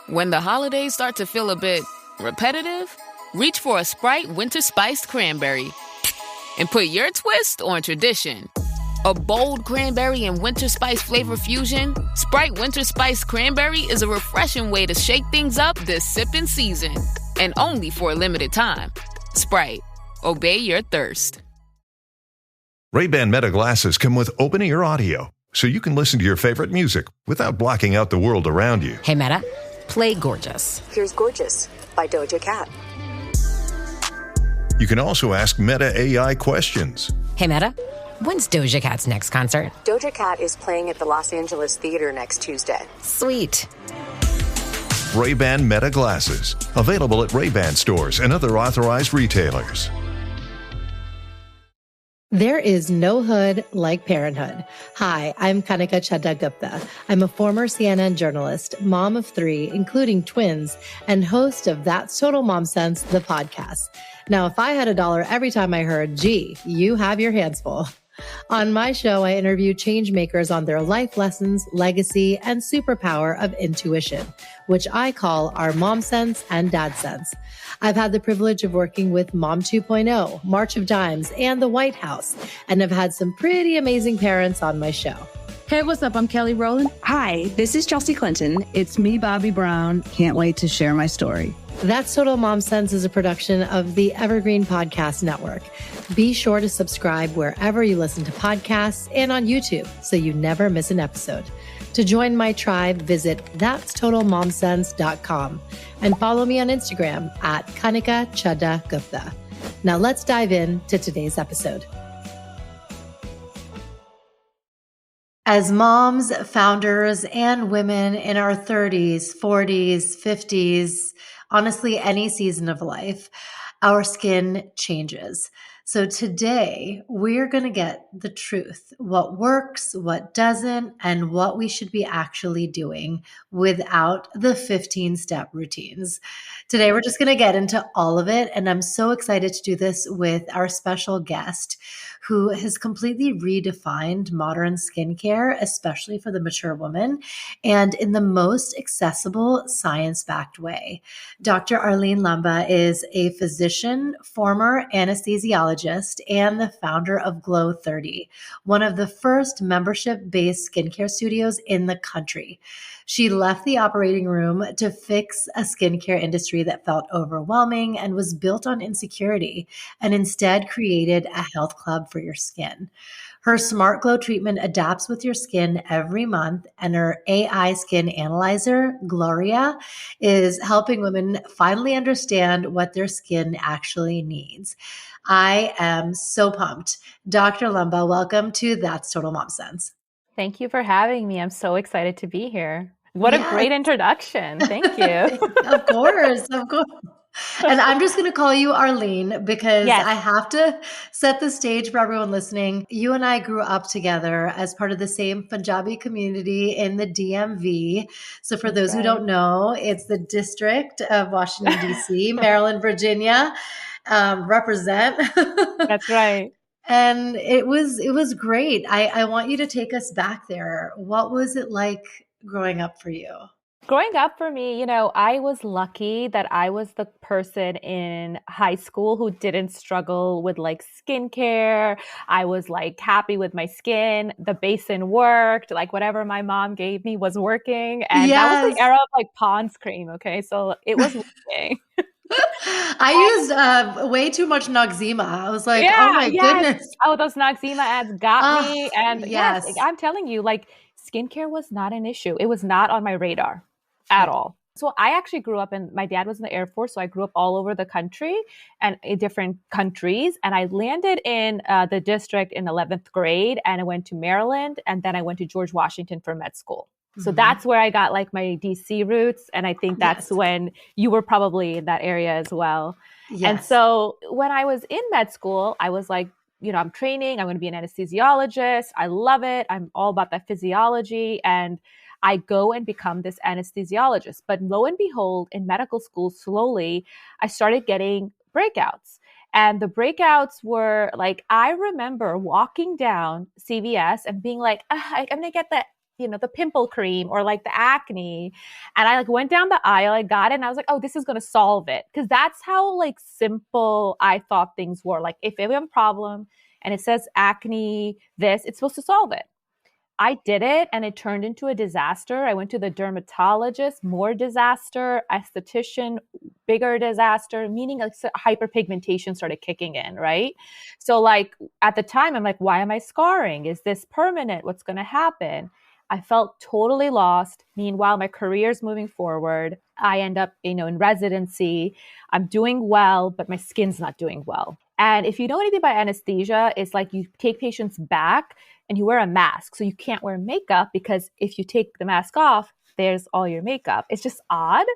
When the holidays start to feel a bit repetitive, reach for a Sprite Winter Spiced Cranberry and put your twist on tradition. A bold cranberry and winter spice flavor fusion, Sprite Winter Spiced Cranberry is a refreshing way to shake things up this sipping season. And only for a limited time. Sprite. Obey your thirst. Ray-Ban Meta glasses come with open-ear audio, so you can listen to your favorite music without blocking out the world around you. Hey, Meta, play Gorgeous. Here's Gorgeous by Doja Cat. You can also ask Meta AI questions. Hey, Meta, when's Doja Cat's next concert? Doja Cat is playing at the Los Angeles Theater next Tuesday. Sweet. Ray-Ban Meta glasses, available at Ray-Ban stores and other authorized retailers. There is no hood like parenthood. Hi, I'm Kanika Chadda Gupta. I'm a former CNN journalist, mom of 3, including twins, and host of That's Total Mom Sense, the podcast. Now, if I had $1 every time I heard, gee, you have your hands full. On my show, I interview change makers on their life lessons, legacy, and superpower of intuition, which I call our mom sense and dad sense. I've had the privilege of working with Mom 2.0, March of Dimes, and the White House, and have had some pretty amazing parents on my show. Hey, what's up? I'm Kelly Rowland. Hi, this is Chelsea Clinton. It's me, Bobby Brown. Can't wait to share my story. That's Total Mom Sense is a production of the Evergreen Podcast Network. Be sure to subscribe wherever you listen to podcasts and on YouTube so you never miss an episode. To join my tribe, visit that'stotalmomsense.com and follow me on Instagram at Kanika Chadda Gupta. Now let's dive into today's episode. As moms, founders, and women in our 30s, 40s, 50s, honestly, any season of life, our skin changes. So today we're going to get the truth, what works, what doesn't, and what we should be actually doing without the 15-step routines. Today we're just going to get into all of it. And I'm so excited to do this with our special guest who has completely redefined modern skincare, especially for the mature woman, and in the most accessible, science-backed way. Dr. Arleen Lamba is a physician, former anesthesiologist, and the founder of Glow 30, one of the first membership-based skincare studios in the country. She left the operating room to fix a skincare industry that felt overwhelming and was built on insecurity, and instead created a health club for your skin. Her Smart Glow treatment adapts with your skin every month, and her AI skin analyzer, Gloria, is helping women finally understand what their skin actually needs. I am so pumped. Dr. Lamba, welcome to That's Total Mom Sense. Thank you for having me. I'm so excited to be here. What a great introduction. Thank you. Of course, of course. And I'm just going to call you Arleen because I have to set the stage for everyone listening. You and I grew up together as part of the same Punjabi community in the DMV. So for those who don't know, it's the District of Washington, D.C., Maryland, Virginia, represent. That's right. And it was great. I want you to take us back there. What was it like growing up for you? Growing up for me, I was lucky that I was the person in high school who didn't struggle with like skincare. I was like happy with my skin. The basin worked. Like whatever my mom gave me was working. And that was the era of like Pond's cream. Okay. So it was working. I used way too much Noxzema. I was like, oh my goodness. Oh, those Noxzema ads got me. And yes, I'm telling you, like skincare was not an issue. It was not on my radar at all. So I actually grew up my dad was in the Air Force. So I grew up all over the country and in different countries. And I landed in the district in 11th grade and I went to Maryland. And then I went to George Washington for med school. So that's where I got like my DC roots. And I think that's when you were probably in that area as well. Yes. And so when I was in med school, I was like, I'm training. I'm going to be an anesthesiologist. I love it. I'm all about that physiology. And I go and become this anesthesiologist. But lo and behold, in medical school, slowly, I started getting breakouts. And the breakouts were like, I remember walking down CVS and being like, I'm going to get that the pimple cream or like the acne. And I like went down the aisle, I got it, and I was like, oh, this is going to solve it. Because that's how like simple I thought things were. Like if we have a problem and it says acne, it's supposed to solve it. I did it and it turned into a disaster. I went to the dermatologist, more disaster, esthetician, bigger disaster, meaning like hyperpigmentation started kicking in, right? So like at the time, I'm like, why am I scarring? Is this permanent? What's going to happen? I felt totally lost. Meanwhile, my career's moving forward. I end up, in residency. I'm doing well, but my skin's not doing well. And if you know anything about anesthesia, it's like you take patients back and you wear a mask. So you can't wear makeup because if you take the mask off, there's all your makeup. It's just odd.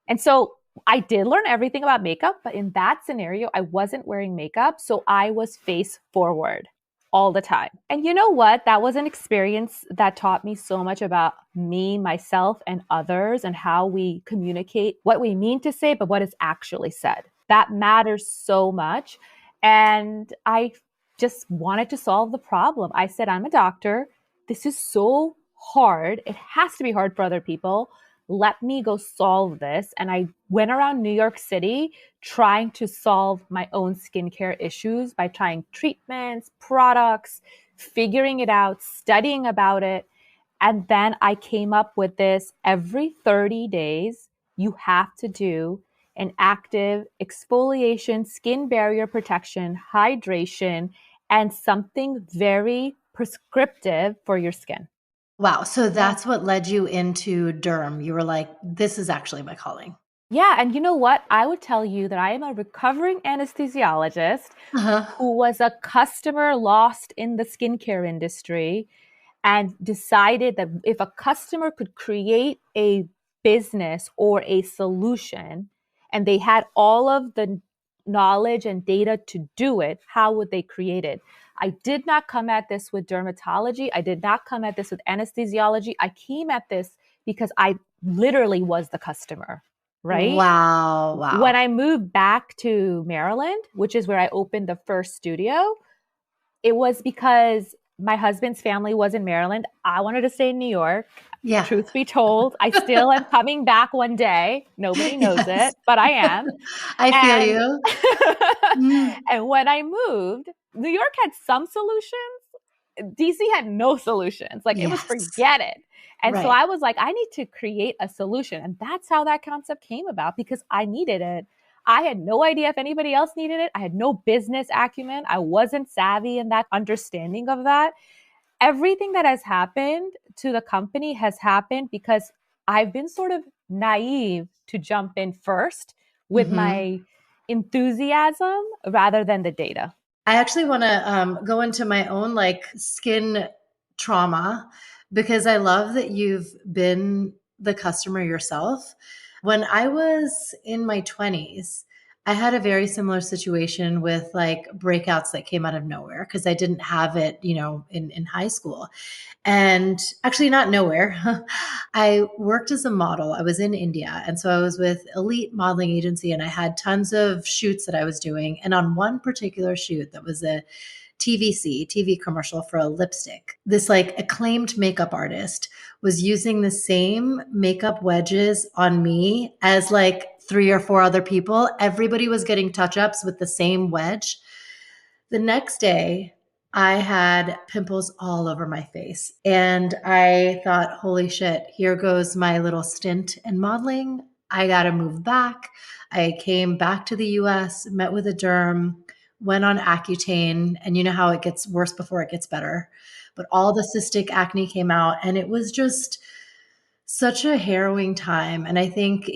And so I did learn everything about makeup, but in that scenario, I wasn't wearing makeup. So I was face forward all the time. And you know what? That was an experience that taught me so much about me, myself, and others, and how we communicate what we mean to say, but what is actually said. That matters so much. And I just wanted to solve the problem. I said, I'm a doctor. This is so hard. It has to be hard for other people. Let me go solve this. And I went around New York City trying to solve my own skincare issues by trying treatments, products, figuring it out, studying about it. And then I came up with this: every 30 days, you have to do an active exfoliation, skin barrier protection, hydration, and something very prescriptive for your skin. Wow. So that's what led you into derm. You were like, this is actually my calling. Yeah. And you know what? I would tell you that I am a recovering anesthesiologist who was a customer lost in the skincare industry and decided that if a customer could create a business or a solution and they had all of the knowledge and data to do it, how would they create it? I did not come at this with dermatology. I did not come at this with anesthesiology. I came at this because I literally was the customer, right? Wow. When I moved back to Maryland, which is where I opened the first studio, it was because my husband's family was in Maryland. I wanted to stay in New York. Yeah. Truth be told, I still am coming back one day. Nobody knows it, but I am. I feel you. And when I moved, New York had some solutions. DC had no solutions. Like it was forget it. And so I was like, I need to create a solution. And that's how that concept came about, because I needed it. I had no idea if anybody else needed it. I had no business acumen. I wasn't savvy in that understanding of that. Everything that has happened to the company has happened because I've been sort of naive to jump in first with my enthusiasm rather than the data. I actually want to go into my own like skin trauma, because I love that you've been the customer yourself. When I was in my 20s, I had a very similar situation with like breakouts that came out of nowhere because I didn't have it, in high school. And actually not nowhere. I worked as a model. I was in India. And so I was with Elite Modeling Agency and I had tons of shoots that I was doing. And on one particular shoot that was a TV commercial for a lipstick, this like acclaimed makeup artist was using the same makeup wedges on me as like 3 or 4 other people. Everybody was getting touch-ups with the same wedge. The next day, I had pimples all over my face. And I thought, holy shit, here goes my little stint in modeling. I got to move back. I came back to the US, met with a derm, went on Accutane, and you know how it gets worse before it gets better. But all the cystic acne came out, and it was just such a harrowing time. And I think,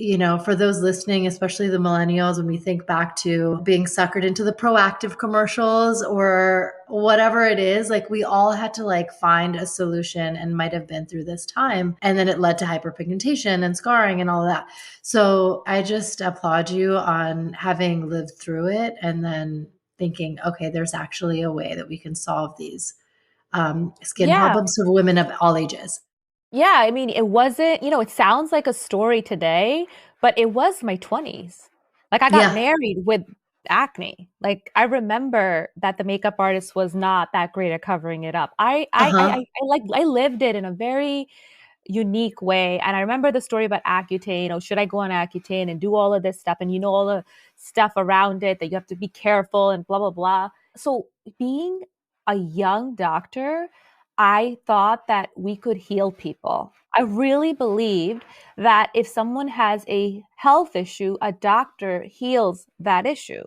for those listening, especially the millennials, when we think back to being suckered into the Proactive commercials or whatever it is, like we all had to like find a solution and might have been through this time. And then it led to hyperpigmentation and scarring and all of that. So I just applaud you on having lived through it and then thinking, okay, there's actually a way that we can solve these skin problems for women of all ages. Yeah, I mean, it wasn't, it sounds like a story today, but it was my 20s. Like I got married with acne. Like I remember that the makeup artist was not that great at covering it up. I lived it in a very unique way. And I remember the story about Accutane. Oh, should I go on Accutane and do all of this stuff? And you know, all the stuff around it that you have to be careful and blah, blah, blah. So being a young doctor, I thought that we could heal people. I really believed that if someone has a health issue, a doctor heals that issue.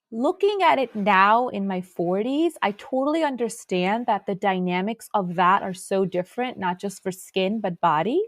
Looking at it now in my 40s, I totally understand that the dynamics of that are so different, not just for skin, but body,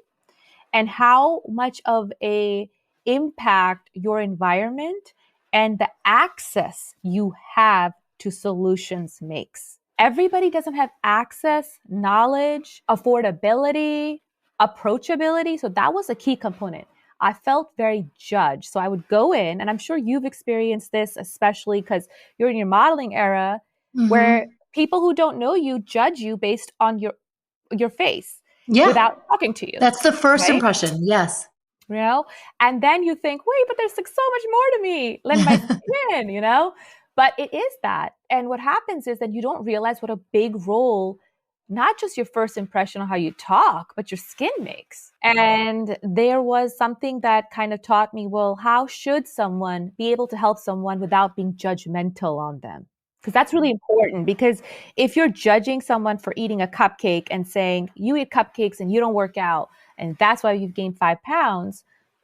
and how much of a impact your environment and the access you have to solutions makes. Everybody doesn't have access, knowledge, affordability, approachability. So that was a key component. I felt very judged. So I would go in, and I'm sure you've experienced this, especially because you're in your modeling era, where people who don't know you judge you based on your face without talking to you. That's the first impression. Yes. You know, and then you think, wait, but there's like so much more to me than my skin, you know, but it is that. And what happens is that you don't realize what a big role not just your first impression on how you talk, but your skin makes. And there was something that kind of taught me, well, how should someone be able to help someone without being judgmental on them? Because that's really important, because if you're judging someone for eating a cupcake and saying you eat cupcakes and you don't work out, and that's why you've gained 5 pounds,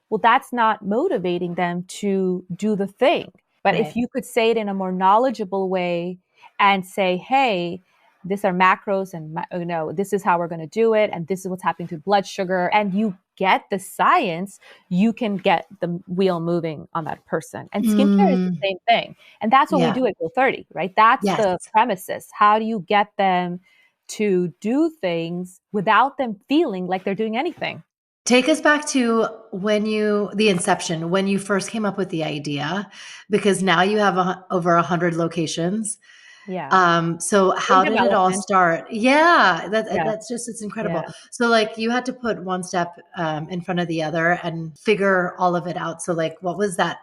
well, that's not motivating them to do the thing. But if you could say it in a more knowledgeable way and say, hey, these are macros and, you know, this is how we're going to do it. And this is what's happening to blood sugar. And you get the science, you can get the wheel moving on that person. And skincare is the same thing. And that's what we do at Goal 30, right? That's the premises. How do you get them to do things without them feeling like they're doing anything? Take us back to the inception, when you first came up with the idea, because now you have over 100 locations. Yeah. So how did it all start? Yeah, that's just, it's incredible. Yeah. So like you had to put one step in front of the other and figure all of it out. So like, what was that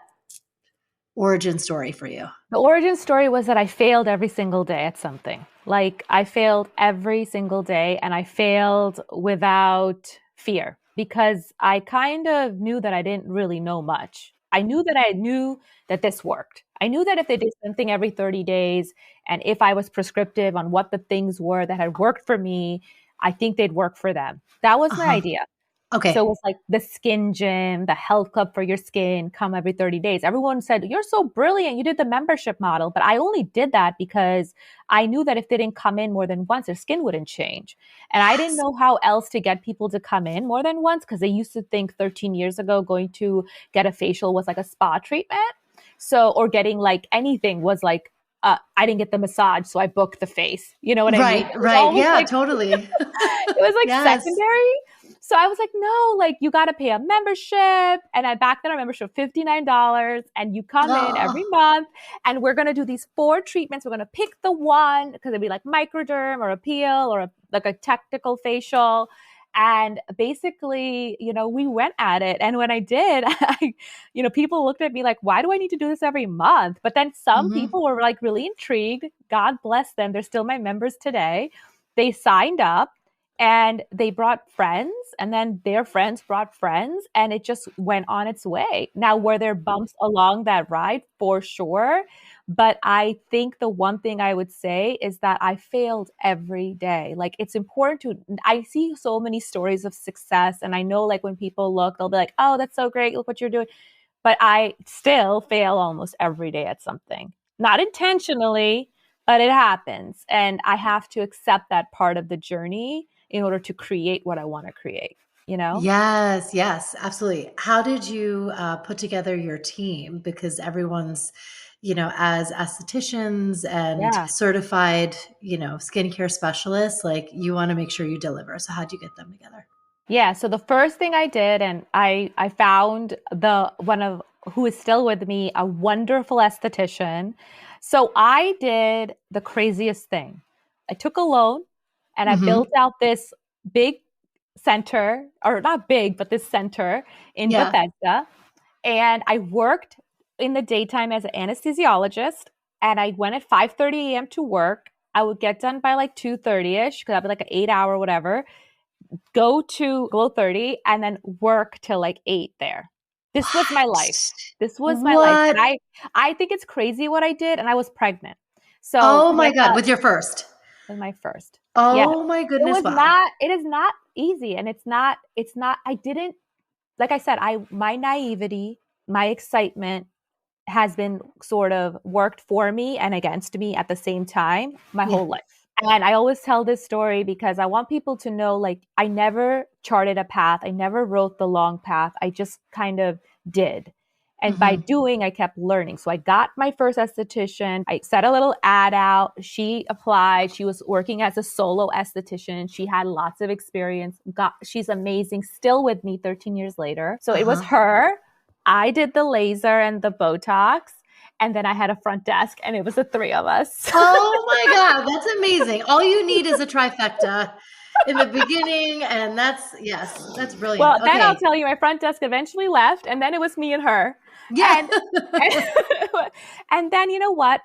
origin story for you? The origin story was that I failed every single day at something. Like I failed every single day, and I failed without fear, because I kind of knew that I didn't really know much. I knew that this worked. I knew that if they did something every 30 days, and if I was prescriptive on what the things were that had worked for me, I think they'd work for them. That was my idea. Okay. So it was like the skin gym, the health club for your skin, come every 30 days. Everyone said, you're so brilliant. You did the membership model. But I only did that because I knew that if they didn't come in more than once, their skin wouldn't change. And I didn't know how else to get people to come in more than once, because they used to think 13 years ago going to get a facial was like a spa treatment. So, or getting like anything was like, I didn't get the massage, so I booked the face. You know what I mean? Right. Yeah, like, totally. It was like secondary. So I was like, no, like you got to pay a membership. And back then our membership was $59, and you come in every month, and we're going to do these 4 treatments. We're going to pick the one, because it'd be like microderm or a peel or like a technical facial. And basically, you know, we went at it. And when I did, people looked at me like, why do I need to do this every month? But then some people were like really intrigued. God bless them. They're still my members today. They signed up and they brought friends, and then their friends brought friends, and it just went on its way. Now, were there bumps along that ride? For sure. But I think the one thing I would say is that I failed every day. Like, it's important I see so many stories of success, and I know like when people look, they'll be like, oh, that's so great. Look what you're doing. But I still fail almost every day at something. Not intentionally, but it happens. And I have to accept that part of the journey in order to create what I want to create, you know? Yes, absolutely. How did you put together your team? Because everyone's, as estheticians and certified, skincare specialists, like you want to make sure you deliver. So how'd you get them together? Yeah. So the first thing I did, and I found who is still with me, a wonderful esthetician. So I did the craziest thing. I took a loan and I built out this big center, or not big, but this center in Bethesda. And I worked in the daytime as an anesthesiologist, and I went at 5:30 a.m. to work. I would get done by like 2:30ish because I'd be like an 8-hour whatever. Go to Glow 30 and then work till like 8 there. This was my life. This was my life. And I think it's crazy what I did, and I was pregnant. So oh my God, with your first. With my first. Oh my goodness. It is not easy. And it's not, I didn't, like I said, my naivety, my excitement has been sort of worked for me and against me at the same time my whole life. And I always tell this story because I want people to know, like, I never charted a path. I never wrote the long path. I just kind of did. And by doing, I kept learning. So I got my first esthetician. I set a little ad out. She applied. She was working as a solo esthetician. She had lots of experience. She's amazing. Still with me 13 years later. So it was her. I did the laser and the Botox. And then I had a front desk, and it was the three of us. Oh my God, that's amazing. All you need is a trifecta in the beginning, and that's brilliant. Well, then I'll tell you, my front desk eventually left, and then it was me and her. Yeah. And then you know what?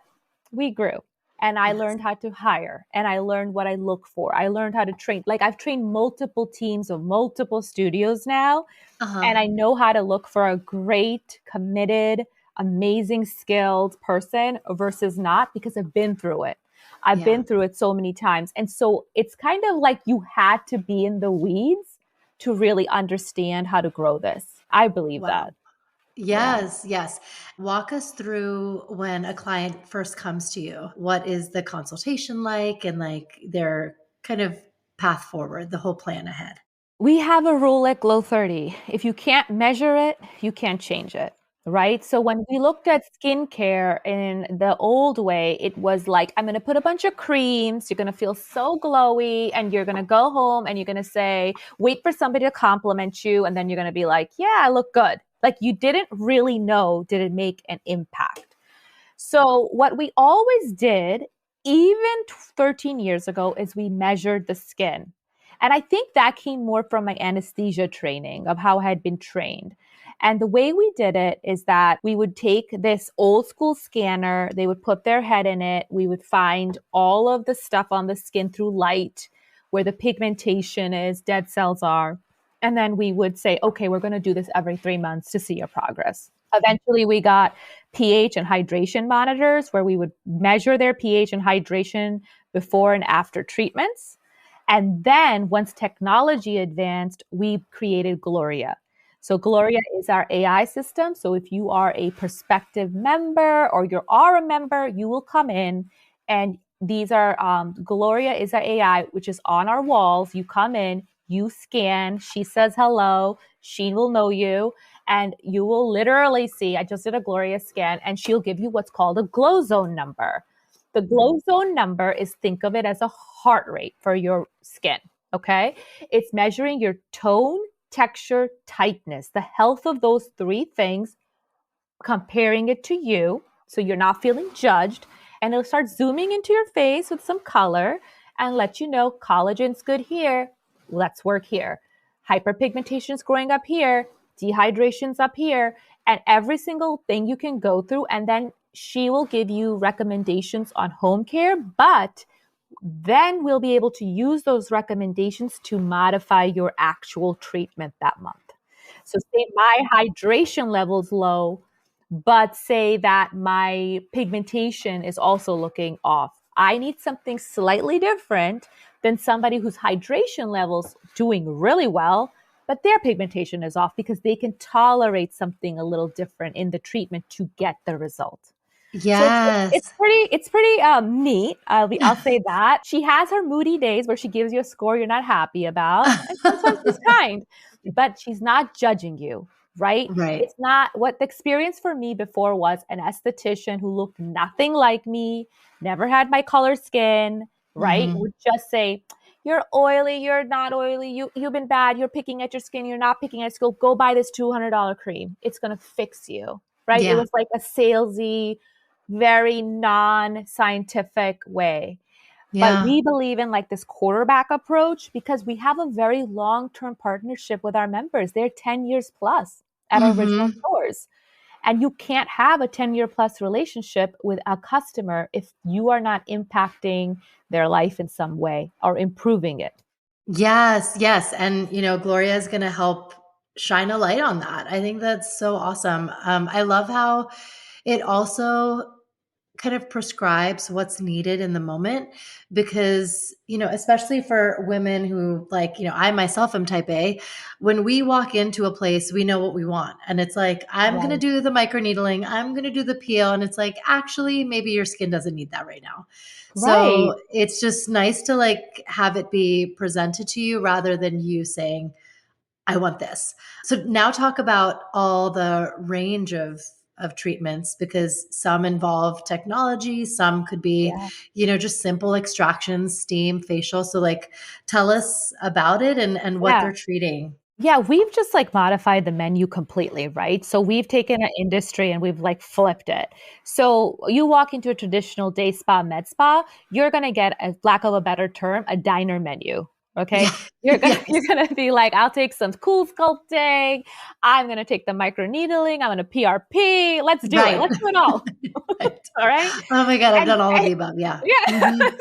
We grew, and I learned how to hire, and I learned what I look for. I learned how to train. Like, I've trained multiple teams of multiple studios now, and I know how to look for a great, committed, amazing, skilled person versus not, because I've been through it. I've been through it so many times. And so it's kind of like you had to be in the weeds to really understand how to grow this. I believe that. Yes. Walk us through when a client first comes to you. What is the consultation like, and like their kind of path forward, the whole plan ahead? We have a rule at Glow 30. If you can't measure it, you can't change it. Right? So when we looked at skincare in the old way, it was like, I'm going to put a bunch of creams. You're going to feel so glowy, and you're going to go home and you're going to say, wait for somebody to compliment you. And then you're going to be like, yeah, I look good. Like, you didn't really know, did it make an impact? So what we always did, even 13 years ago, is we measured the skin. And I think that came more from my anesthesia training of how I had been trained. And the way we did it is that we would take this old school scanner, they would put their head in it, we would find all of the stuff on the skin through light, where the pigmentation is, dead cells are. And then we would say, okay, we're going to do this every 3 months to see your progress. Eventually, we got pH and hydration monitors where we would measure their pH and hydration before and after treatments. And then once technology advanced, we created Gloria. So Gloria is our AI system. So if you are a prospective member or you are a member, you will come in, and these are, Gloria is our AI, which is on our walls. You come in, you scan, she says hello, she will know you, and you will literally see, I just did a Gloria scan, and she'll give you what's called a glow zone number. The glow zone number is, think of it as a heart rate for your skin, okay? It's measuring your tone, texture, tightness, the health of those three things, comparing it to you so you're not feeling judged, and it'll start zooming into your face with some color and let you know collagen's good here, let's work here. Hyperpigmentation's growing up here, dehydration's up here, and every single thing you can go through, and then she will give you recommendations on home care, but then we'll be able to use those recommendations to modify your actual treatment that month. So say my hydration level's low, but say that my pigmentation is also looking off. I need something slightly different than somebody whose hydration level's doing really well, but their pigmentation is off, because they can tolerate something a little different in the treatment to get the result. Yes. So it's pretty neat. I'll say that. She has her moody days where she gives you a score you're not happy about. And sometimes she's kind, but she's not judging you, right? Right. It's not what the experience for me before was an esthetician who looked nothing like me, never had my color skin, right? Would just say, you're oily, you're not oily, you've been bad, you're picking at your skin, you're not picking at your skin, go buy this $200 cream. It's going to fix you, right? Yeah. It was like a salesy, very non-scientific way. Yeah. But we believe in like this quarterback approach because we have a very long-term partnership with our members. They're 10 years plus at our original stores. And you can't have a 10-year plus relationship with a customer if you are not impacting their life in some way or improving it. Yes, yes. And, Gloria is going to help shine a light on that. I think that's so awesome. I love how it also kind of prescribes what's needed in the moment because, especially for women who I myself am type A, when we walk into a place, we know what we want. And it's like, I'm going to do the microneedling, I'm going to do the peel. And it's like, actually, maybe your skin doesn't need that right now. So it's just nice to have it be presented to you rather than you saying, I want this. So now talk about all the range of treatments, because some involve technology, some could be, just simple extractions, steam, facial. So tell us about it and what they're treating. Yeah, we've just modified the menu completely, right? So we've taken an industry and we've flipped it. So you walk into a traditional day spa, med spa, you're going to get, as lack of a better term, a diner menu. Okay. You're going to be like, I'll take some cool sculpting. I'm going to take the microneedling. I'm going to PRP. Let's do it. Let's do it all. All right. Oh my God. I've done all of the above. Yeah. Mm-hmm.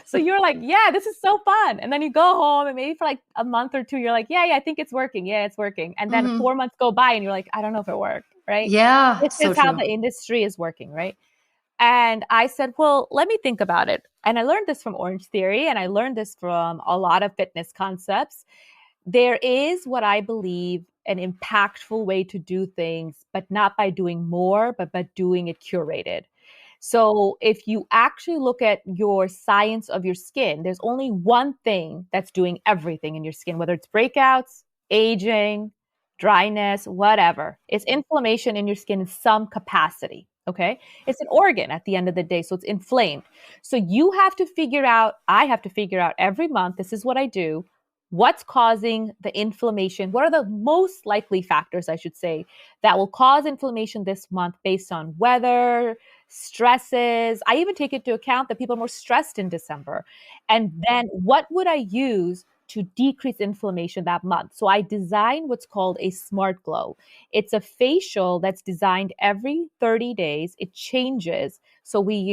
So you're like, yeah, this is so fun. And then you go home and maybe for a month or two, you're like, yeah, I think it's working. Yeah, it's working. And then 4 months go by and you're like, I don't know if it worked. Right. Yeah. This is how the industry is working. Right. And I said, well, let me think about it. And I learned this from Orange Theory, and I learned this from a lot of fitness concepts. There is what I believe an impactful way to do things, but not by doing more, but by doing it curated. So if you actually look at your science of your skin, there's only one thing that's doing everything in your skin, whether it's breakouts, aging, dryness, whatever. It's inflammation in your skin in some capacity. Okay. It's an organ at the end of the day. So it's inflamed. So you have to figure out, I have to figure out every month, this is what I do, what's causing the inflammation? What are the most likely factors, I should say, that will cause inflammation this month based on weather, stresses. I even take into account that people are more stressed in December. And then what would I use to decrease inflammation that month? So I designed what's called a Smart Glow. It's a facial that's designed every 30 days. It changes. So we've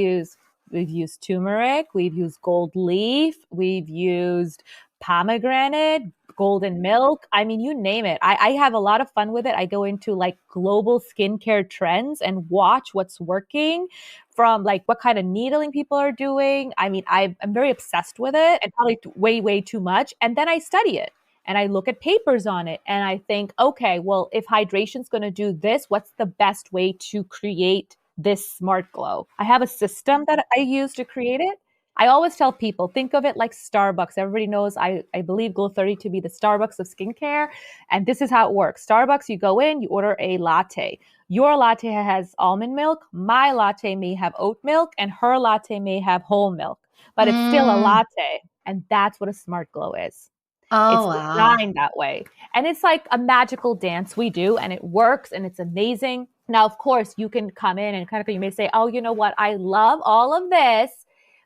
used turmeric, we've used gold leaf, we've used pomegranate, golden milk. I mean, you name it. I have a lot of fun with it. I go into global skincare trends and watch what's working from what kind of needling people are doing. I mean, I'm very obsessed with it and probably way, way too much. And then I study it and I look at papers on it and I think, okay, well, if hydration's going to do this, what's the best way to create this Smart Glow? I have a system that I use to create it. I always tell people, think of it like Starbucks. Everybody knows I believe Glow 30 to be the Starbucks of skincare. And this is how it works. Starbucks, you go in, you order a latte. Your latte has almond milk. My latte may have oat milk and her latte may have whole milk, but it's still a latte. And that's what a Smart Glow is. Oh, it's designed that way. And it's like a magical dance we do and it works and it's amazing. Now, of course, you can come in and you may say, oh, you know what? I love all of this.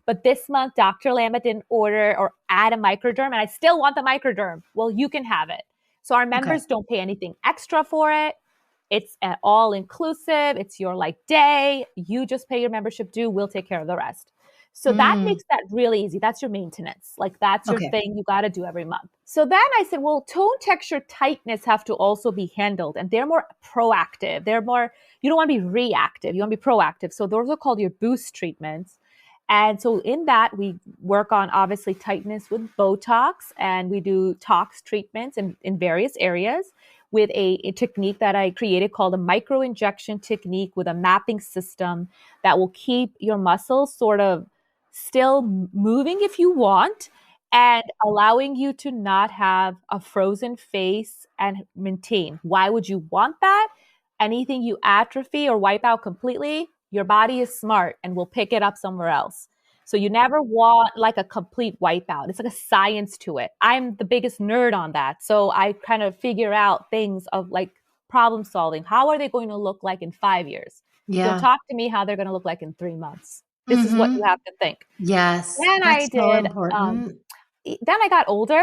But this month, Dr. Lamba didn't order or add a microderm, and I still want the microderm. Well, you can have it. So our members don't pay anything extra for it. It's all inclusive. It's your day. You just pay your membership due. We'll take care of the rest. So that makes that really easy. That's your maintenance. That's your thing you got to do every month. So then I said, well, tone, texture, tightness have to also be handled. And they're more proactive. They're more, you don't want to be reactive. You want to be proactive. So those are called your boost treatments. And so in that, we work on obviously tightness with Botox, and we do tox treatments in various areas with a technique that I created called a microinjection technique with a mapping system that will keep your muscles sort of still moving if you want and allowing you to not have a frozen face and maintain. Why would you want that? Anything you atrophy or wipe out completely, your body is smart and will pick it up somewhere else. So you never want a complete wipeout. It's a science to it. I'm the biggest nerd on that. So I kind of figure out things of problem solving. How are they going to look like in 5 years? Yeah. Don't talk to me how they're going to look like in 3 months. This is what you have to think. Yes. Then that's so important. Then I got older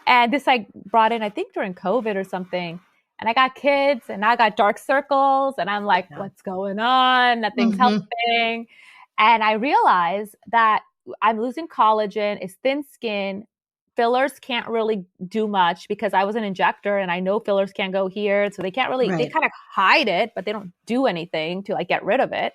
and this brought in, I think during COVID or something, and I got kids and I got dark circles and I'm like, what's going on? Nothing's helping. And I realized that I'm losing collagen, it's thin skin. Fillers can't really do much because I was an injector and I know fillers can't go here. So they can't really, they kind of hide it, but they don't do anything to like get rid of it.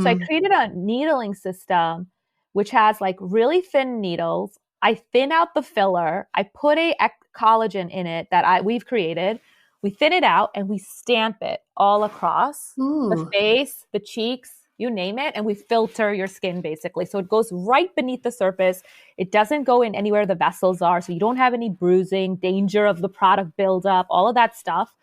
So I created a needling system, which has like really thin needles. I thin out the filler. I put a collagen in it that we've created. We thin it out and we stamp it all across the face, the cheeks, you name it. And we filter your skin basically. So it goes right beneath the surface. It doesn't go in anywhere the vessels are. So you don't have any bruising, danger of the product buildup, all of that stuff.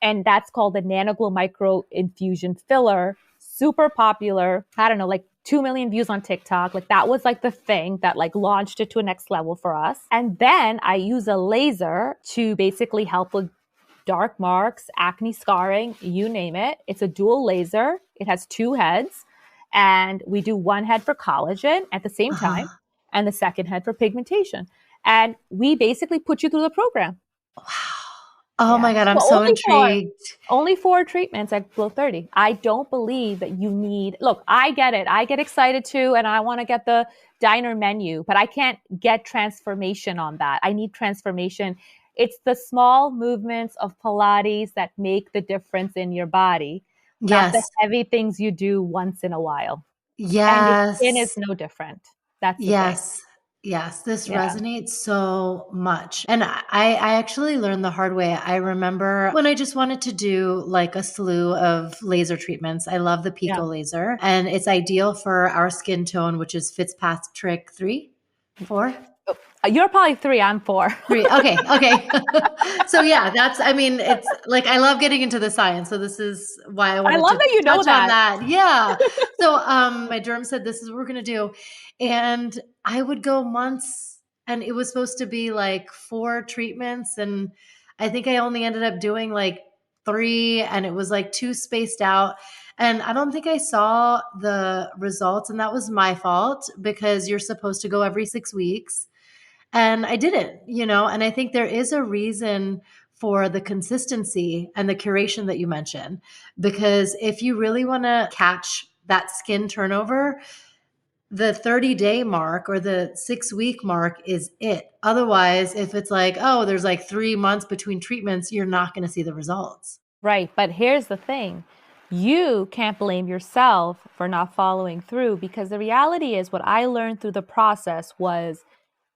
And that's called the nanoglow micro infusion filler. Super popular. I don't know, like 2 million views on TikTok. Like that was like the thing that like launched it to a next level for us. And then I use a laser to basically help with dark marks, acne scarring, you name it. It's a dual laser. It has 2 heads and we do one head for collagen at the same time and the second head for pigmentation. And we basically put you through the program. Wow. Oh my God, I'm so intrigued. Only 4 treatments at Glow 30. I don't believe that you need, look, I get it. I get excited too, and I want to get the diner menu, but I can't get transformation on that. I need transformation. It's the small movements of Pilates that make the difference in your body, not the heavy things you do once in a while. Yes. And your skin is no different. That's the thing. Yes, this resonates so much. And I actually learned the hard way. I remember when I just wanted to do like a slew of laser treatments. I love the Pico laser and it's ideal for our skin tone, which is Fitzpatrick 3, 4. You're probably 3, I'm 4. 3. Okay. So yeah, it's like, I love getting into the science. So this is why I love that you know that. Yeah. So my derm said, this is what we're going to do. And I would go months and it was supposed to be like 4 treatments. And I think I only ended up doing like 3 and it was like 2 spaced out. And I don't think I saw the results. And that was my fault because you're supposed to go every 6 weeks. And I didn't, and I think there is a reason for the consistency and the curation that you mentioned, because if you really want to catch that skin turnover, the 30-day mark or the 6-week mark is it. Otherwise, if it's like, oh, there's like 3 months between treatments, you're not going to see the results. Right. But here's the thing. You can't blame yourself for not following through because the reality is what I learned through the process was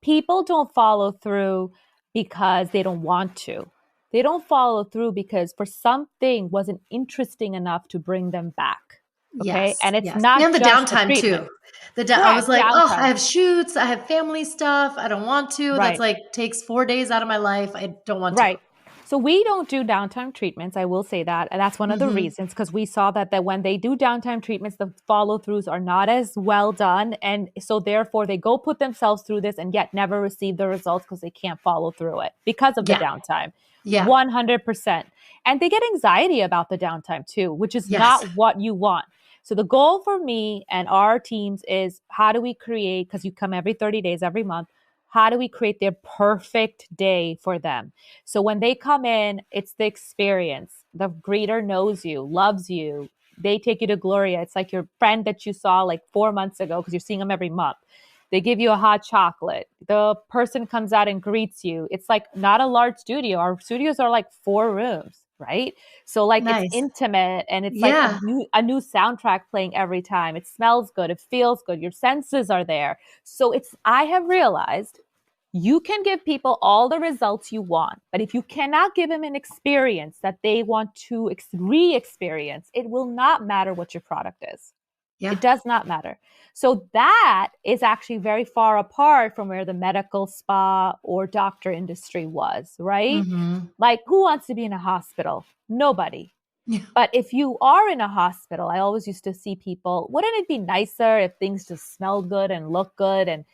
people don't follow through because they don't want to. They don't follow through because for something wasn't interesting enough to bring them back. Okay. And it's not and the just downtime too. I was like, I have shoots, I have family stuff. I don't want to. Right. That's like takes 4 days out of my life. I don't want to. Right. So we don't do downtime treatments. I will say that. And that's one of the reasons, because we saw that when they do downtime treatments, the follow-throughs are not as well done. And so therefore they go put themselves through this and yet never receive the results because they can't follow through it because of the downtime. 100%. And they get anxiety about the downtime too, which is not what you want. So the goal for me and our teams is how do we create, because you come every 30 days, every month, how do we create their perfect day for them? So when they come in, it's the experience. The greeter knows you, loves you. They take you to Gloria. It's like your friend that you saw like 4 months ago because you're seeing them every month. They give you a hot chocolate. The person comes out and greets you. It's like not a like studio. Our studios are like 4 rooms, right? So like it's intimate and it's like a new soundtrack playing every time. It smells good. It feels good. Your senses are there. So I have realized you can give people all the results you want, but if you cannot give them an experience that they want to re-experience, it will not matter what your product is. Yeah. It does not matter. So that is actually very far apart from where the medical spa or doctor industry was, right? Like who wants to be in a hospital? Nobody. Yeah. But if you are in a hospital, I always used to see people, wouldn't it be nicer if things just smelled good and looked good and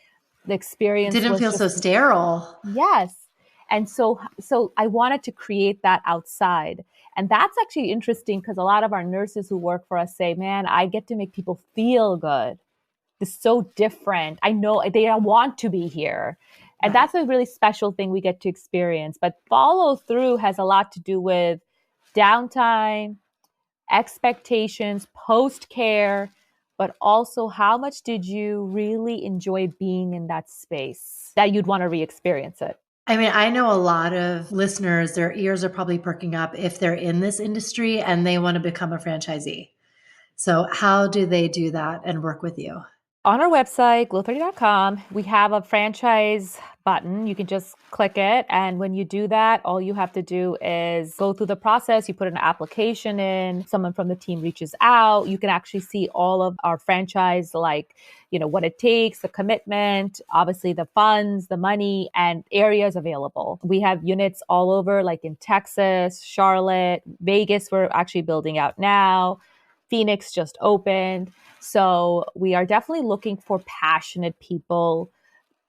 the experience didn't feel so sterile? Yes. And so I wanted to create that outside. And that's actually interesting because a lot of our nurses who work for us say, man, I get to make people feel good. It's so different. I know they want to be here. And that's a really special thing we get to experience. But follow through has a lot to do with downtime, expectations, post-care, but also how much did you really enjoy being in that space that you'd want to re-experience it? I mean, I know a lot of listeners, their ears are probably perking up if they're in this industry and they want to become a franchisee. So how do they do that and work with you? On our website, glow30.com, we have a franchise button. You can just click it. And when you do that, all you have to do is go through the process. You put an application in, someone from the team reaches out. You can actually see all of our franchise, like, what it takes, the commitment, obviously the funds, the money, and areas available. We have units all over, like in Texas, Charlotte, Vegas, we're actually building out now. Phoenix just opened. So we are definitely looking for passionate people.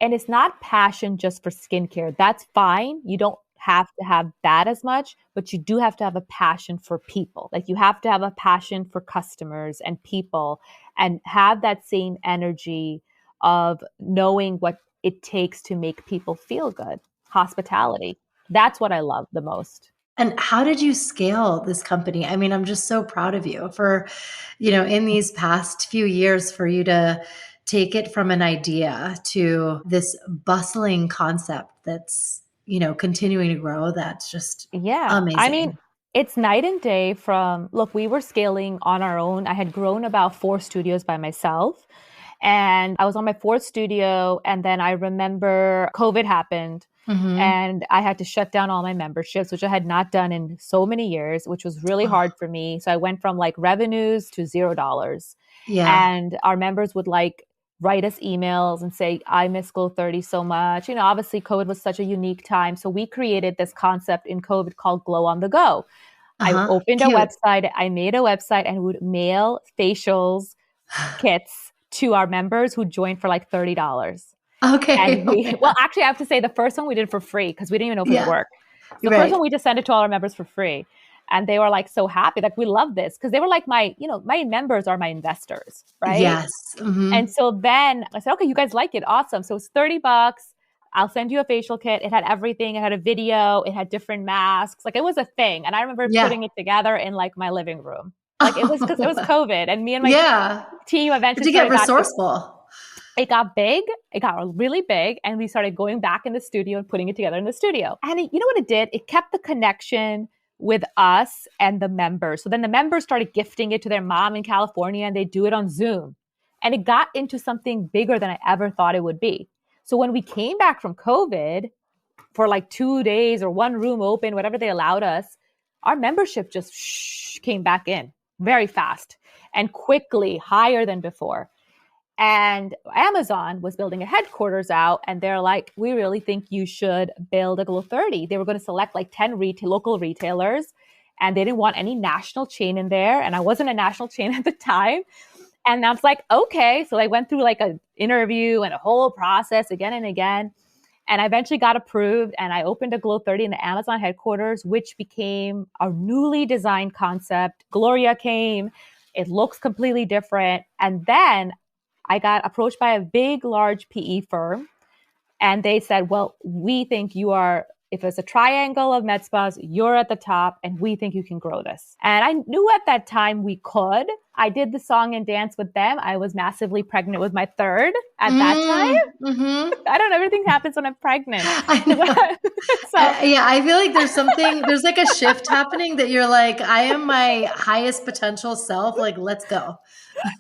And it's not passion just for skincare. That's fine. You don't have to have that as much, but you do have to have a passion for people. Like you have to have a passion for customers and people and have that same energy of knowing what it takes to make people feel good. Hospitality. That's what I love the most. And how did you scale this company? I mean, I'm just so proud of you for, in these past few years, for you to take it from an idea to this bustling concept that's, continuing to grow. That's just amazing. I mean, it's night and day from, look, we were scaling on our own. I had grown about 4 studios by myself. And I was on my 4th studio. And then I remember COVID happened. Mm-hmm. And I had to shut down all my memberships, which I had not done in so many years, which was really hard for me. So I went from like revenues to $0. Yeah. And our members would write us emails and say, I miss Glow30 so much. Obviously COVID was such a unique time. So we created this concept in COVID called Glow on the Go. I opened a website. I made a website and would mail facials kits to our members who joined for like $30. Okay. And well, actually, I have to say the first one we did for free because we didn't even know if it would work. The first one we just sent it to all our members for free. And they were like so happy. Like, we love this because they were like my members are my investors, right? Yes. Mm-hmm. And so then I said, okay, you guys like it. Awesome. So it's $30. I'll send you a facial kit. It had everything. It had a video. It had different masks. Like, it was a thing. And I remember putting it together in like my living room. Like, it was because it was COVID. And me and my team eventually to get resourceful. It got big. It got really big. And we started going back in the studio and putting it together in the studio. And you know what it did? It kept the connection with us and the members. So then the members started gifting it to their mom in California and they do it on Zoom. And it got into something bigger than I ever thought it would be. So when we came back from COVID for like 2 days or one room open, whatever they allowed us, our membership just came back in very fast and quickly, higher than before. And Amazon was building a headquarters out and they're like, we really think you should build a Glow30. They were going to select like 10 local retailers and they didn't want any national chain in there. And I wasn't a national chain at the time. And I was like, okay. So I went through like an interview and a whole process again and again. And I eventually got approved and I opened a Glow30 in the Amazon headquarters, which became a newly designed concept. Gloria came. It looks completely different. And then I got approached by a big, large PE firm, and they said, well, we think you are, if it's a triangle of med spas, you're at the top, and we think you can grow this. And I knew at that time we could. I did the song and dance with them. I was massively pregnant with my 3rd at that time. Mm-hmm. I don't know. Everything happens when I'm pregnant. I feel like there's like a shift happening that you're like, I am my highest potential self. Like, let's go.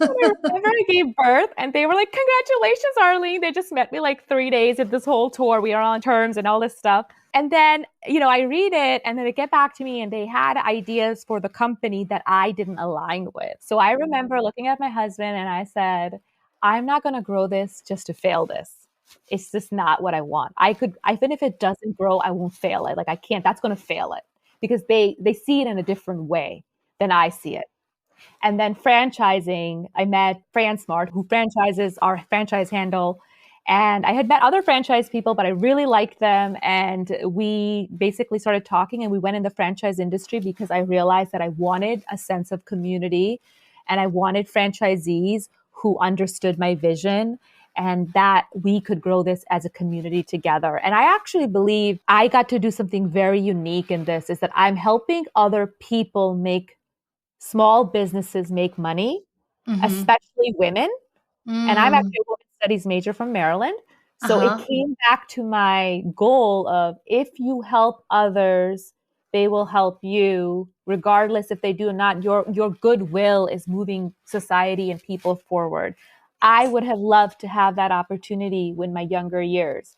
I remember I gave birth and they were like, congratulations, Arleen. They just met me like 3 days of this whole tour. We are on terms and all this stuff. And then, I read it and then they get back to me and they had ideas for the company that I didn't align with. So I remember looking at my husband and I said, I'm not going to grow this just to fail this. It's just not what I want. Even if it doesn't grow, I won't fail it. Like, I can't, that's going to fail it because they see it in a different way than I see it. And then franchising, I met Fran Smart, who franchises our franchise handle. And I had met other franchise people, but I really liked them. And we basically started talking and we went in the franchise industry because I realized that I wanted a sense of community and I wanted franchisees who understood my vision and that we could grow this as a community together. And I actually believe I got to do something very unique in this, is that I'm helping other people small businesses make money, especially women. And I'm actually a women's studies major from Maryland. So it came back to my goal of, if you help others, they will help you, regardless if they do or not. Your goodwill is moving society and people forward. I would have loved to have that opportunity in my younger years.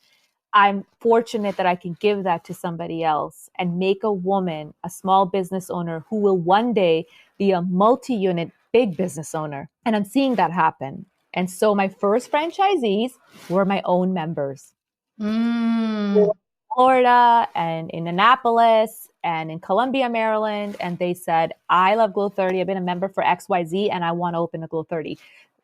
I'm fortunate that I can give that to somebody else and make a woman a small business owner who will one day be a multi-unit big business owner. And I'm seeing that happen. And so my first franchisees were my own members. In Florida and in Annapolis and in Columbia, Maryland. And they said, I love Glow 30. I've been a member for XYZ and I want to open a Glow 30.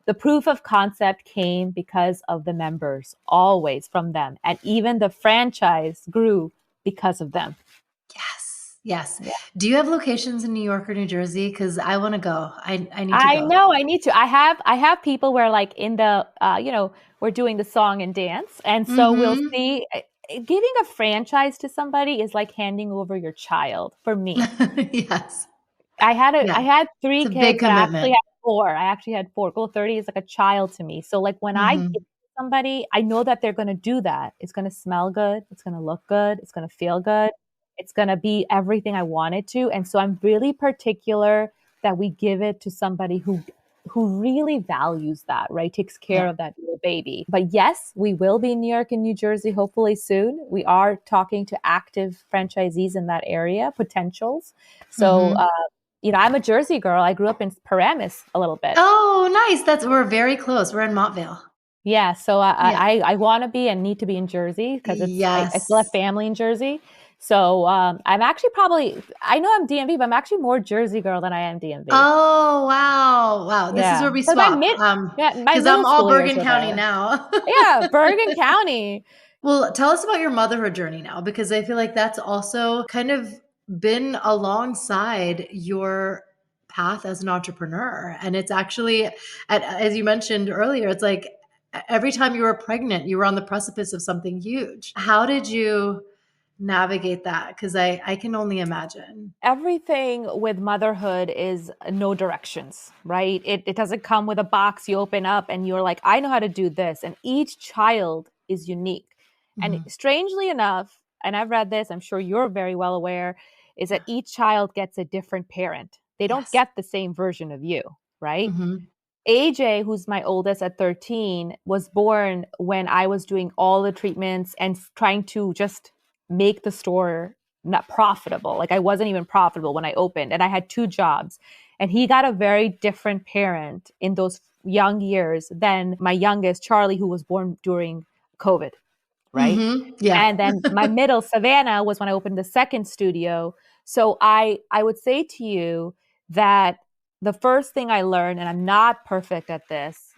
The proof of concept came because of the members, always from them. And even the franchise grew because of them. Yes. Yeah. Do you have locations in New York or New Jersey? Because I want to go. I need to go. I know I need to. I have people where, like, in the, we're doing the song and dance. And so we'll see. Giving a franchise to somebody is like handing over your child for me. Yes. I had 3 kids. Big commitment. I actually had 4. I actually had 4. Goal 30 is like a child to me. So like when I give somebody, I know that they're going to do that. It's going to smell good. It's going to look good. It's going to feel good. It's going to be everything I want it to. And so I'm really particular that we give it to somebody who really values that, right? Takes care of that little baby. But yes, we will be in New York and New Jersey, hopefully soon. We are talking to active franchisees in that area, potentials. So, I'm a Jersey girl. I grew up in Paramus a little bit. Oh, nice. We're very close. We're in Montvale. Yeah. So I want to be and need to be in Jersey because I still have family in Jersey. So I'm actually I know I'm DMV, but I'm actually more Jersey girl than I am DMV. Oh, wow. This is where we swap. Because I'm all Bergen County now. Yeah, Bergen County. Well, tell us about your motherhood journey now, because I feel like that's also kind of been alongside your path as an entrepreneur. And it's actually, as you mentioned earlier, it's like every time you were pregnant, you were on the precipice of something huge. How did you navigate that? Because I can only imagine. Everything with motherhood is no directions, right? It doesn't come with a box you open up and you're like, I know how to do this. And each child is unique. And strangely enough, and I've read this, I'm sure you're very well aware, is that each child gets a different parent. They don't get the same version of you, right? AJ, who's my oldest at 13, was born when I was doing all the treatments and trying to just make the store not profitable. Like I wasn't even profitable when I opened, and I had 2 jobs. And he got a very different parent in those young years than my youngest, Charlie, who was born during COVID. Right. Yeah. And then my middle, Savannah, was when I opened the second studio. So I would say to you that the first thing I learned, and I'm not perfect at this,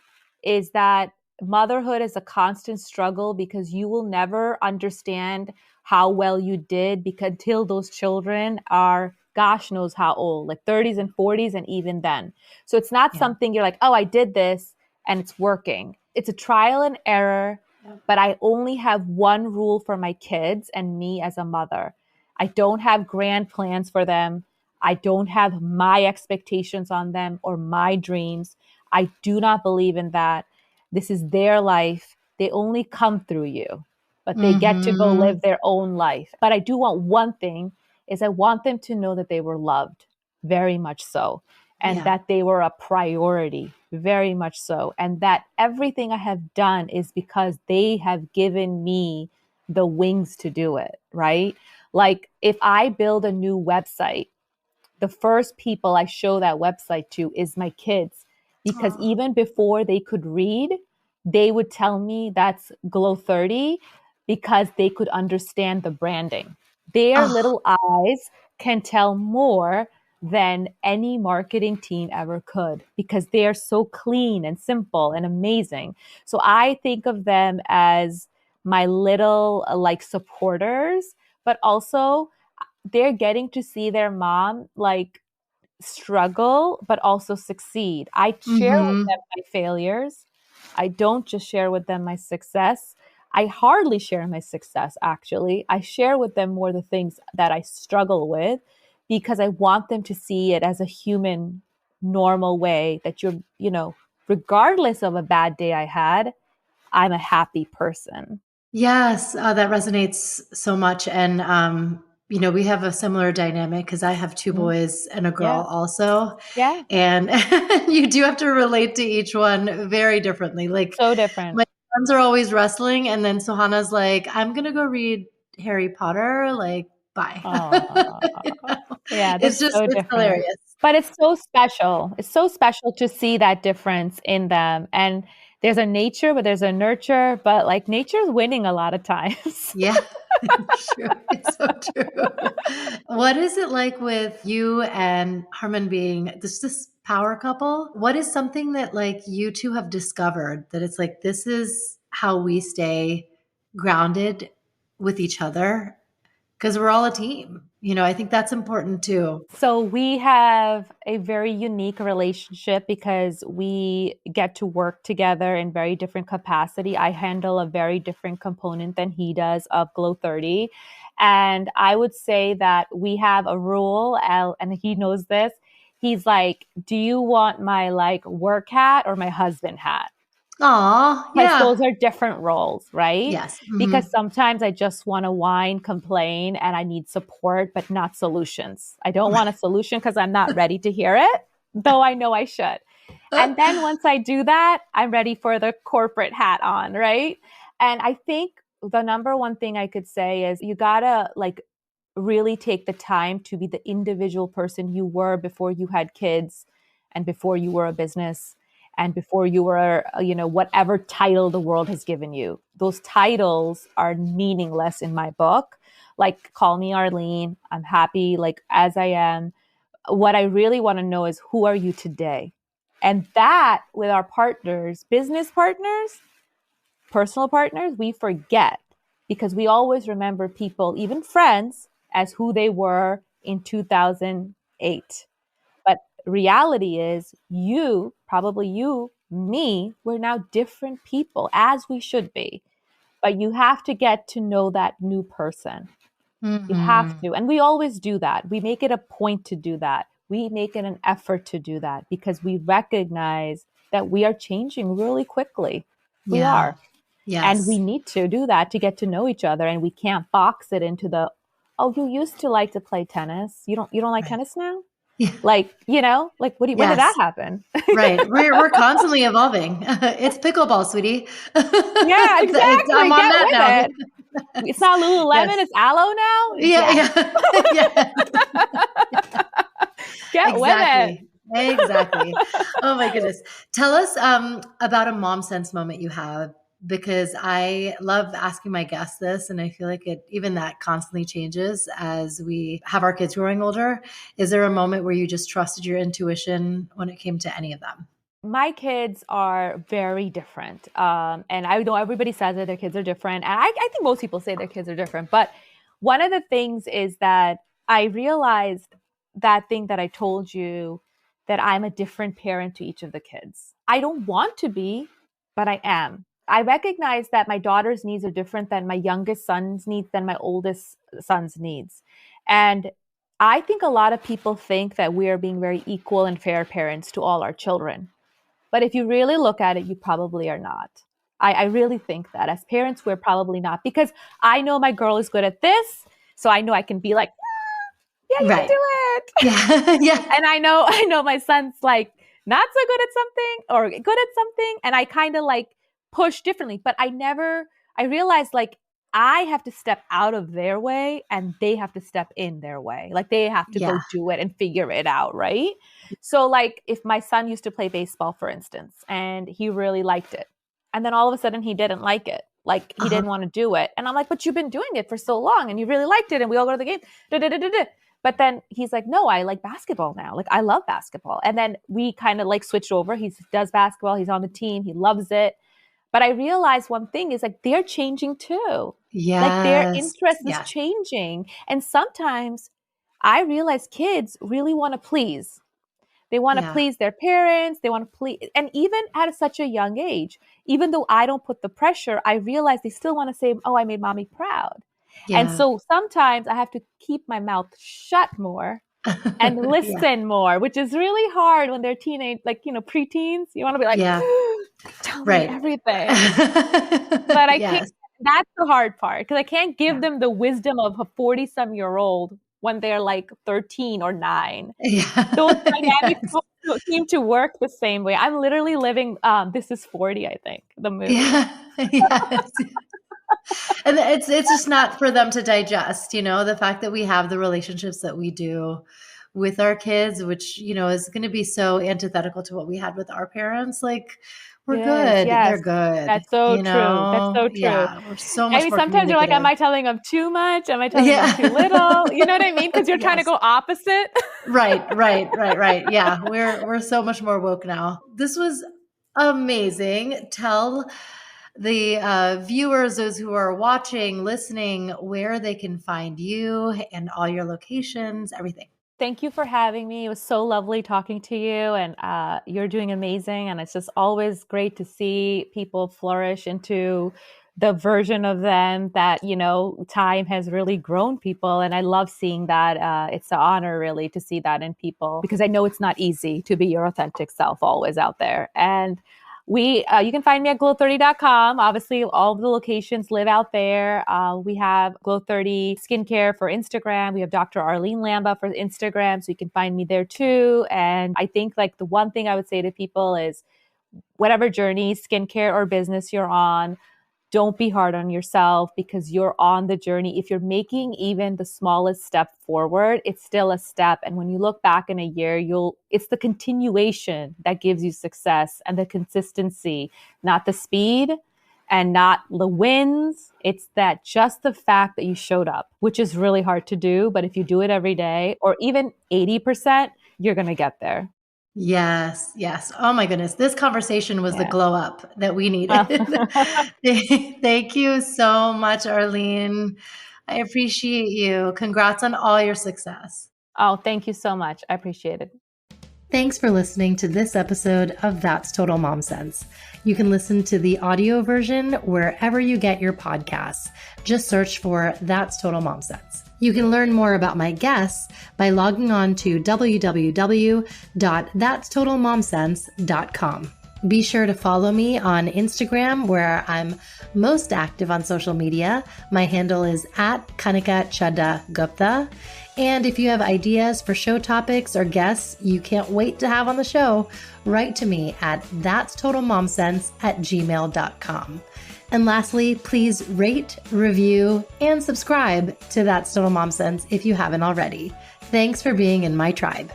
is that motherhood is a constant struggle because you will never understand how well you did until those children are gosh knows how old, like 30s and 40s, and even then. So it's not something you're like, oh, I did this and it's working. It's a trial and error. But I only have one rule for my kids and me as a mother. I don't have grand plans for them. I don't have my expectations on them or my dreams. I do not believe in that. This is their life. They only come through you, but they get to go live their own life. But I do want one thing, is I want them to know that they were loved, very much so. And that they were a priority, very much so. And that everything I have done is because they have given me the wings to do it, right? Like if I build a new website, the first people I show that website to is my kids. Because even before they could read, they would tell me that's Glow 30 because they could understand the branding. Their little eyes can tell more than any marketing team ever could because they are so clean and simple and amazing. So I think of them as my little like supporters, but also they're getting to see their mom like struggle, but also succeed. I share with them my failures. I don't just share with them my success. I hardly share my success, actually. I share with them more the things that I struggle with because I want them to see it as a human, normal way that regardless of a bad day I had, I'm a happy person. Yes, that resonates so much. And, we have a similar dynamic because I have two boys and a girl also. Yeah. And you do have to relate to each one very differently. Like, so different. My sons are always wrestling. And then Sohana's like, I'm going to go read Harry Potter. Like, bye. Yeah, that's it's different. Hilarious. But it's so special. It's so special to see that difference in them. And there's a nature, but there's a nurture. But like nature's winning a lot of times. Yeah, it's true. It's so true. What is it like with you and Harmon being this power couple? What is something that like you two have discovered that it's like, this is how we stay grounded with each other? Because we're all a team. I think that's important too. So we have a very unique relationship because we get to work together in very different capacity. I handle a very different component than he does of Glow 30. And I would say that we have a rule, and he knows this. He's like, do you want my like work hat or my husband hat? Aw, yeah. Those are different roles, right? Yes. Mm-hmm. Because sometimes I just want to whine, complain, and I need support, but not solutions. I don't want a solution because I'm not ready to hear it, though I know I should. And then once I do that, I'm ready for the corporate hat on, right? And I think the number one thing I could say is you gotta like really take the time to be the individual person you were before you had kids and before you were a business. And before you were, whatever title the world has given you. Those titles are meaningless in my book. Like, call me Arleen. I'm happy, like, as I am. What I really want to know is, who are you today? And that, with our partners, business partners, personal partners, we forget. Because we always remember people, even friends, as who they were in 2008. But reality is probably you, me, we're now different people, as we should be. But you have to get to know that new person. Mm-hmm. You have to. And we always do that. We make it a point to do that. We make it an effort to do that because we recognize that we are changing really quickly. We are. Yes. And we need to do that to get to know each other. And we can't box it into you used to like to play tennis. You don't like tennis now? Yeah. Like, when did that happen? Right. We're constantly evolving. It's pickleball, sweetie. Yeah, exactly. I'm on that now. It's not Lululemon, It's Aloe now? Yeah. Get with it. Exactly. Oh my goodness. Tell us about a mom sense moment you have, because I love asking my guests this, and I feel like even that constantly changes as we have our kids growing older. Is there a moment where you just trusted your intuition when it came to any of them? My kids are very different. And I know everybody says that their kids are different. And I think most people say their kids are different. But one of the things is that I realized that thing that I told you, that I'm a different parent to each of the kids. I don't want to be, but I am. I recognize that my daughter's needs are different than my youngest son's needs, than my oldest son's needs. And I think a lot of people think that we are being very equal and fair parents to all our children. But if you really look at it, you probably are not. I really think that as parents, we're probably not, because I know my girl is good at this. So I know I can be like, yeah, you can do it. Yeah. And I know my son's like not so good at something or good at something. And I kind of like push differently, but I realized like I have to step out of their way and they have to step in their way. Like they have to go do it and figure it out. Right. So like if my son used to play baseball, for instance, and he really liked it, and then all of a sudden he didn't like it. Like he didn't want to do it. And I'm like, but you've been doing it for so long and you really liked it. And we all go to the game. But then he's like, no, I like basketball now. Like I love basketball. And then we kind of like switched over. He does basketball. He's on the team. He loves it. But I realized one thing is like they're changing too. Yes. Like their interest is changing. And sometimes I realize kids really want to please. They want to please their parents. They want to please, and even at such a young age, even though I don't put the pressure, I realize they still want to say, oh, I made mommy proud. Yeah. And so sometimes I have to keep my mouth shut more and listen more, which is really hard when they're teenage, like, preteens. You want to be like, tell me everything. But I can't. That's the hard part, because I can't give them the wisdom of a 40-some-year-old when they're like 13 or 9. Those dynamics don't seem to work the same way. I'm literally living This Is 40, I think, the movie. Yes. And it's just not for them to digest, the fact that we have the relationships that we do with our kids, which, is going to be so antithetical to what we had with our parents. Like, we're good. Yes. They're good. That's so true. That's so true. Yeah, we're so much more sometimes you're like, am I telling them too much? Am I telling them too little? You know what I mean? Because you're trying to go opposite. Right. Yeah, we're so much more woke now. This was amazing. Tell the viewers, those who are watching, listening, where they can find you and all your locations, everything. Thank you for having me. It was so lovely talking to you, and you're doing amazing. And it's just always great to see people flourish into the version of them that, time has really grown people. And I love seeing that. It's an honor really to see that in people, because I know it's not easy to be your authentic self always out there. And you can find me at glow30.com. Obviously, all of the locations live out there. We have Glow30 skincare for Instagram. We have Dr. Arleen Lamba for Instagram, so you can find me there too. And I think the one thing I would say to people is, whatever journey, skincare or business you're on, don't be hard on yourself, because you're on the journey. If you're making even the smallest step forward, it's still a step. And when you look back in a year, it's the continuation that gives you success, and the consistency, not the speed and not the wins. It's that just the fact that you showed up, which is really hard to do. But if you do it every day, or even 80%, you're going to get there. Yes. Oh my goodness. This conversation was the glow up that we needed. Thank you so much, Arleen. I appreciate you. Congrats on all your success. Oh, thank you so much. I appreciate it. Thanks for listening to this episode of That's Total Mom Sense. You can listen to the audio version wherever you get your podcasts. Just search for That's Total Mom Sense. You can learn more about my guests by logging on to www.thatstotalmomsense.com. Be sure to follow me on Instagram, where I'm most active on social media. My handle is @KanikaChadda-Gupta. And if you have ideas for show topics or guests you can't wait to have on the show, write to me at thatstotalmomsense@gmail.com. And lastly, please rate, review, and subscribe to That's Total Mom Sense if you haven't already. Thanks for being in my tribe.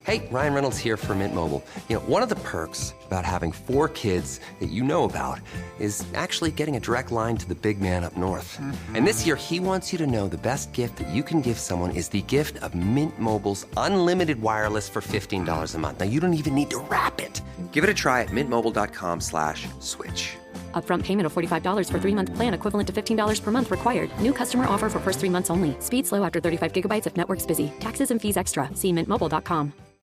Hey, Ryan Reynolds here for Mint Mobile. One of the perks about having 4 kids that you know about is actually getting a direct line to the big man up north. Mm-hmm. And this year, he wants you to know the best gift that you can give someone is the gift of Mint Mobile's unlimited wireless for $15 a month. Now, you don't even need to wrap it. Give it a try at mintmobile.com/switch. Upfront payment of $45 for 3-month plan, equivalent to $15 per month required. New customer offer for first 3 months only. Speed slow after 35 gigabytes if network's busy. Taxes and fees extra. See mintmobile.com.